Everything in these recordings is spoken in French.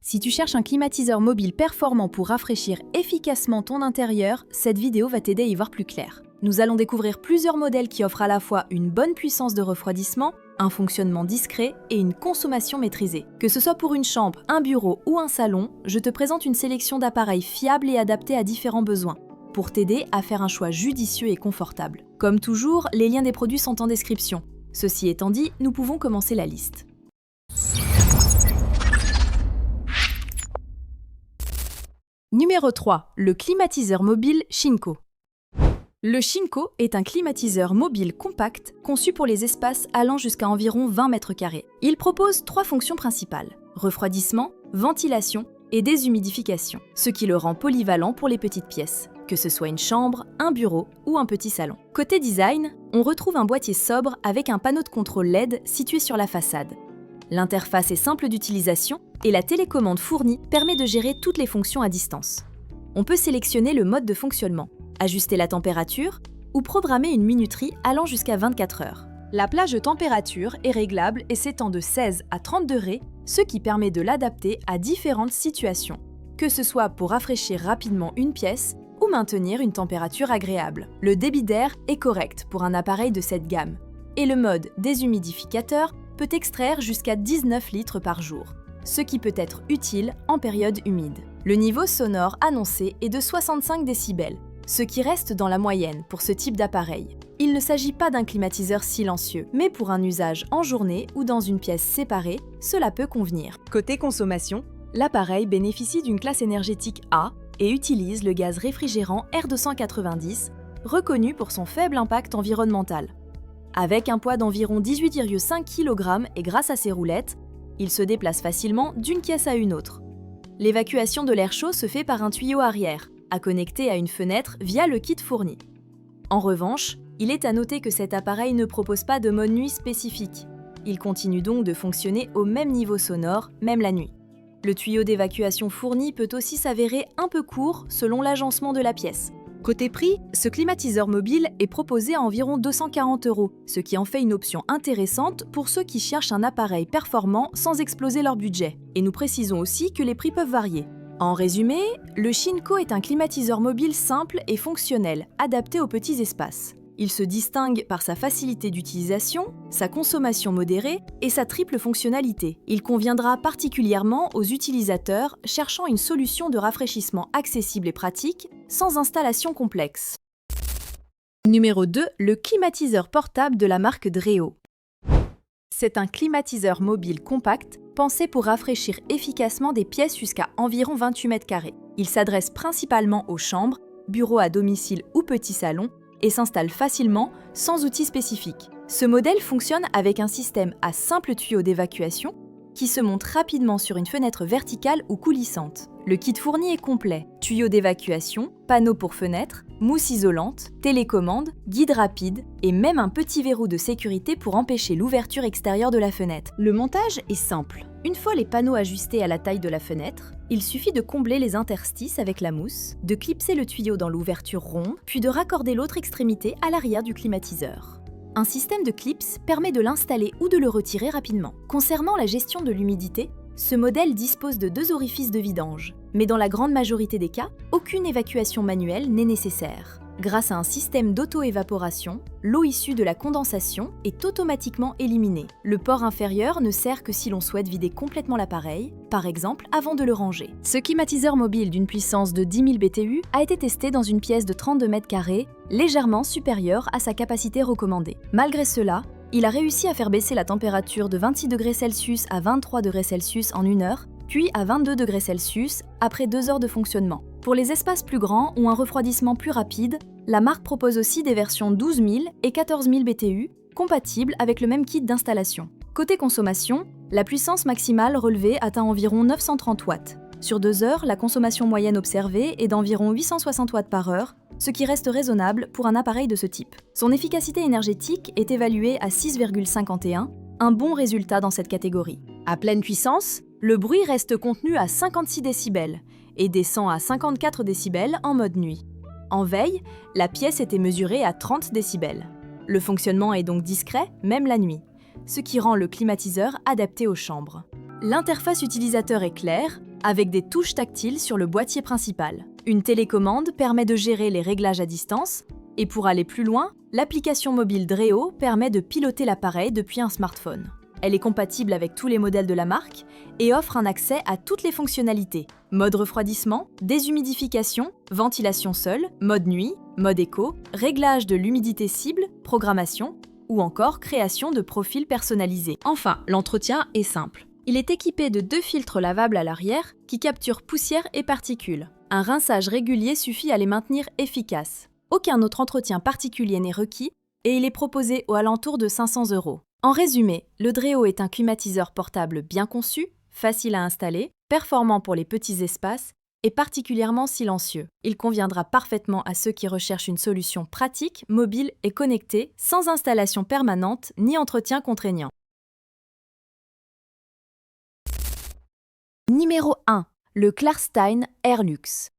Si tu cherches un climatiseur mobile performant pour rafraîchir efficacement ton intérieur, cette vidéo va t'aider à y voir plus clair. Nous allons découvrir plusieurs modèles qui offrent à la fois une bonne puissance de refroidissement, un fonctionnement discret et une consommation maîtrisée. Que ce soit pour une chambre, un bureau ou un salon, je te présente une sélection d'appareils fiables et adaptés à différents besoins, pour t'aider à faire un choix judicieux et confortable. Comme toujours, les liens des produits sont en description. Ceci étant dit, nous pouvons commencer la liste. Numéro 3. Le climatiseur mobile Shinko. Le Shinko est un climatiseur mobile compact conçu pour les espaces allant jusqu'à environ 20 mètres carrés. Il propose 3 fonctions principales: refroidissement, ventilation et déshumidification, ce qui le rend polyvalent pour les petites pièces, que ce soit une chambre, un bureau ou un petit salon. Côté design, on retrouve un boîtier sobre avec un panneau de contrôle LED situé sur la façade. L'interface est simple d'utilisation et la télécommande fournie permet de gérer toutes les fonctions à distance. On peut sélectionner le mode de fonctionnement, ajuster la température ou programmer une minuterie allant jusqu'à 24 heures. La plage de température est réglable et s'étend de 16 à 30 degrés, ce qui permet de l'adapter à différentes situations, que ce soit pour rafraîchir rapidement une pièce ou maintenir une température agréable. Le débit d'air est correct pour un appareil de cette gamme et le mode déshumidificateur peut extraire jusqu'à 19 litres par jour, ce qui peut être utile en période humide. Le niveau sonore annoncé est de 65 décibels, ce qui reste dans la moyenne pour ce type d'appareil. Il ne s'agit pas d'un climatiseur silencieux, mais pour un usage en journée ou dans une pièce séparée, cela peut convenir. Côté consommation, l'appareil bénéficie d'une classe énergétique A et utilise le gaz réfrigérant R290, reconnu pour son faible impact environnemental. Avec un poids d'environ 18,5 kg et grâce à ses roulettes, il se déplace facilement d'une pièce à une autre. L'évacuation de l'air chaud se fait par un tuyau arrière, à connecter à une fenêtre via le kit fourni. En revanche, il est à noter que cet appareil ne propose pas de mode nuit spécifique. Il continue donc de fonctionner au même niveau sonore, même la nuit. Le tuyau d'évacuation fourni peut aussi s'avérer un peu court selon l'agencement de la pièce. Côté prix, ce climatiseur mobile est proposé à environ 240 €, ce qui en fait une option intéressante pour ceux qui cherchent un appareil performant sans exploser leur budget. Et nous précisons aussi que les prix peuvent varier. En résumé, le Shinko est un climatiseur mobile simple et fonctionnel, adapté aux petits espaces. Il se distingue par sa facilité d'utilisation, sa consommation modérée et sa triple fonctionnalité. Il conviendra particulièrement aux utilisateurs cherchant une solution de rafraîchissement accessible et pratique, sans installation complexe. Numéro 2. Le climatiseur portable de la marque Dreo. C'est un climatiseur mobile compact pensé pour rafraîchir efficacement des pièces jusqu'à environ 28 mètres carrés. Il s'adresse principalement aux chambres, bureaux à domicile ou petits salons et s'installe facilement sans outils spécifiques. Ce modèle fonctionne avec un système à simple tuyau d'évacuation qui se monte rapidement sur une fenêtre verticale ou coulissante. Le kit fourni est complet: tuyau d'évacuation, panneau pour fenêtre, mousse isolante, télécommande, guide rapide et même un petit verrou de sécurité pour empêcher l'ouverture extérieure de la fenêtre. Le montage est simple. Une fois les panneaux ajustés à la taille de la fenêtre, il suffit de combler les interstices avec la mousse, de clipser le tuyau dans l'ouverture ronde, puis de raccorder l'autre extrémité à l'arrière du climatiseur. Un système de clips permet de l'installer ou de le retirer rapidement. Concernant la gestion de l'humidité, ce modèle dispose de 2 orifices de vidange, mais dans la grande majorité des cas, aucune évacuation manuelle n'est nécessaire. Grâce à un système d'auto-évaporation, l'eau issue de la condensation est automatiquement éliminée. Le port inférieur ne sert que si l'on souhaite vider complètement l'appareil, par exemple avant de le ranger. Ce climatiseur mobile d'une puissance de 10 000 BTU a été testé dans une pièce de 32 mètres carrés, légèrement supérieure à sa capacité recommandée. Malgré cela, il a réussi à faire baisser la température de 26 degrés Celsius à 23 degrés Celsius en 1 heure, puis à 22 degrés Celsius après 2 heures de fonctionnement. Pour les espaces plus grands ou un refroidissement plus rapide, la marque propose aussi des versions 12 000 et 14 000 BTU, compatibles avec le même kit d'installation. Côté consommation, la puissance maximale relevée atteint environ 930 watts. Sur 2 heures, la consommation moyenne observée est d'environ 860 watts par heure, ce qui reste raisonnable pour un appareil de ce type. Son efficacité énergétique est évaluée à 6,51, un bon résultat dans cette catégorie. À pleine puissance, le bruit reste contenu à 56 décibels et descend à 54 décibels en mode nuit. En veille, la pièce était mesurée à 30 décibels. Le fonctionnement est donc discret, même la nuit, ce qui rend le climatiseur adapté aux chambres. L'interface utilisateur est claire, avec des touches tactiles sur le boîtier principal. Une télécommande permet de gérer les réglages à distance, et pour aller plus loin, l'application mobile Dreo permet de piloter l'appareil depuis un smartphone. Elle est compatible avec tous les modèles de la marque et offre un accès à toutes les fonctionnalités. Mode refroidissement, déshumidification, ventilation seule, mode nuit, mode éco, réglage de l'humidité cible, programmation ou encore création de profils personnalisés. Enfin, l'entretien est simple. Il est équipé de 2 filtres lavables à l'arrière qui capturent poussière et particules. Un rinçage régulier suffit à les maintenir efficaces. Aucun autre entretien particulier n'est requis et il est proposé aux alentours de 500 €. En résumé, le Dreo est un climatiseur portable bien conçu, facile à installer, performant pour les petits espaces et particulièrement silencieux. Il conviendra parfaitement à ceux qui recherchent une solution pratique, mobile et connectée, sans installation permanente ni entretien contraignant. Numéro 1. Le Klarstein Airlux.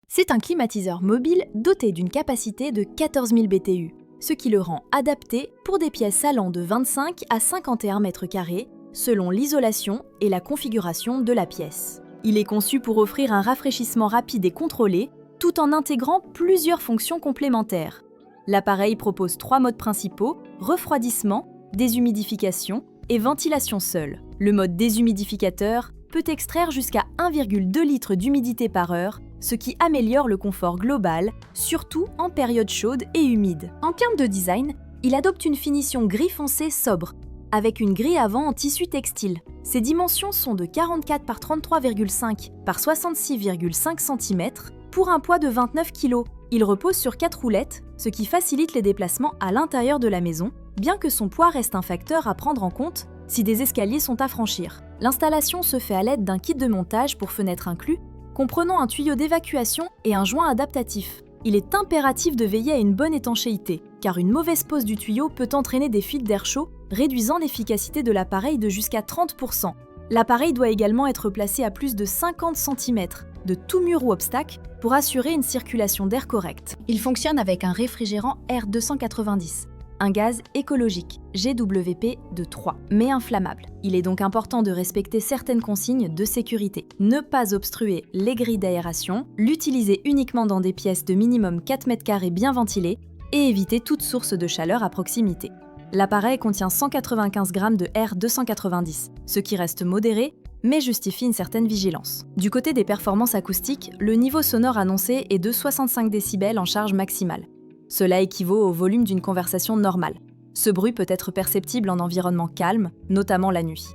C'est un climatiseur mobile doté d'une capacité de 14 000 BTU, ce qui le rend adapté pour des pièces allant de 25 à 51 mètres carrés, selon l'isolation et la configuration de la pièce. Il est conçu pour offrir un rafraîchissement rapide et contrôlé, tout en intégrant plusieurs fonctions complémentaires. L'appareil propose 3 modes principaux: refroidissement, déshumidification et ventilation seule. Le mode déshumidificateur peut extraire jusqu'à 1,2 litre d'humidité par heure, ce qui améliore le confort global, surtout en période chaude et humide. En termes de design, il adopte une finition gris foncé sobre, avec une grille avant en tissu textile. Ses dimensions sont de 44 par 33,5 par 66,5 cm pour un poids de 29 kg. Il repose sur 4 roulettes, ce qui facilite les déplacements à l'intérieur de la maison, bien que son poids reste un facteur à prendre en compte si des escaliers sont à franchir. L'installation se fait à l'aide d'un kit de montage pour fenêtre inclus, comprenant un tuyau d'évacuation et un joint adaptatif. Il est impératif de veiller à une bonne étanchéité, car une mauvaise pose du tuyau peut entraîner des fuites d'air chaud, réduisant l'efficacité de l'appareil de jusqu'à 30%. L'appareil doit également être placé à plus de 50 cm de tout mur ou obstacle pour assurer une circulation d'air correcte. Il fonctionne avec un réfrigérant R290, un gaz écologique GWP de 3, mais inflammable. Il est donc important de respecter certaines consignes de sécurité. Ne pas obstruer les grilles d'aération, l'utiliser uniquement dans des pièces de minimum 4 m² bien ventilées et éviter toute source de chaleur à proximité. L'appareil contient 195 g de R290, ce qui reste modéré, mais justifie une certaine vigilance. Du côté des performances acoustiques, le niveau sonore annoncé est de 65 décibels en charge maximale. Cela équivaut au volume d'une conversation normale. Ce bruit peut être perceptible en environnement calme, notamment la nuit.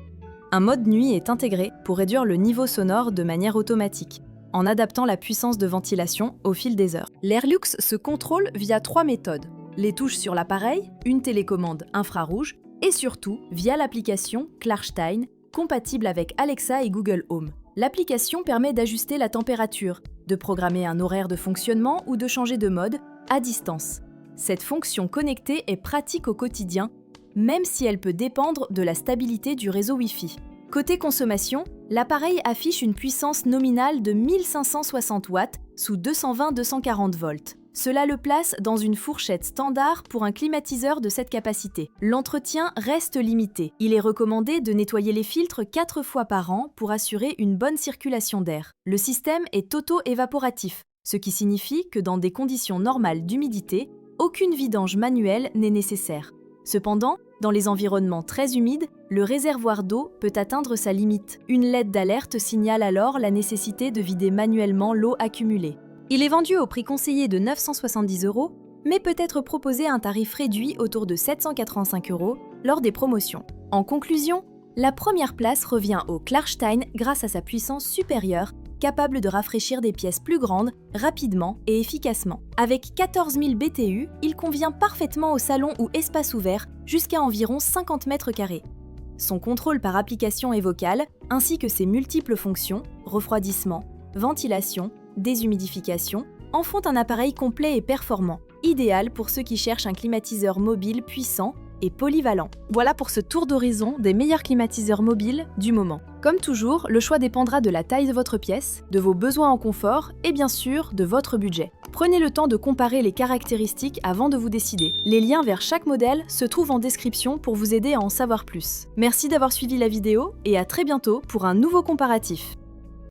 Un mode nuit est intégré pour réduire le niveau sonore de manière automatique, en adaptant la puissance de ventilation au fil des heures. L'Airlux se contrôle via 3 méthodes: les touches sur l'appareil, une télécommande infrarouge et surtout via l'application Klarstein, compatible avec Alexa et Google Home. L'application permet d'ajuster la température, de programmer un horaire de fonctionnement ou de changer de mode à distance. Cette fonction connectée est pratique au quotidien, même si elle peut dépendre de la stabilité du réseau Wi-Fi. Côté consommation, l'appareil affiche une puissance nominale de 1560 watts sous 220-240 volts. Cela le place dans une fourchette standard pour un climatiseur de cette capacité. L'entretien reste limité. Il est recommandé de nettoyer les filtres 4 fois par an pour assurer une bonne circulation d'air. Le système est auto-évaporatif, ce qui signifie que dans des conditions normales d'humidité, aucune vidange manuelle n'est nécessaire. Cependant, dans les environnements très humides, le réservoir d'eau peut atteindre sa limite. Une LED d'alerte signale alors la nécessité de vider manuellement l'eau accumulée. Il est vendu au prix conseillé de 970 €, mais peut être proposé à un tarif réduit autour de 785 € lors des promotions. En conclusion, la première place revient au Klarstein grâce à sa puissance supérieure, capable de rafraîchir des pièces plus grandes, rapidement et efficacement. Avec 14 000 BTU, il convient parfaitement au salon ou espace ouvert, jusqu'à environ 50 m². Son contrôle par application est vocal, ainsi que ses multiples fonctions, refroidissement, ventilation, déshumidification, en font un appareil complet et performant, idéal pour ceux qui cherchent un climatiseur mobile puissant et polyvalent. Voilà pour ce tour d'horizon des meilleurs climatiseurs mobiles du moment. Comme toujours, le choix dépendra de la taille de votre pièce, de vos besoins en confort et bien sûr de votre budget. Prenez le temps de comparer les caractéristiques avant de vous décider. Les liens vers chaque modèle se trouvent en description pour vous aider à en savoir plus. Merci d'avoir suivi la vidéo et à très bientôt pour un nouveau comparatif.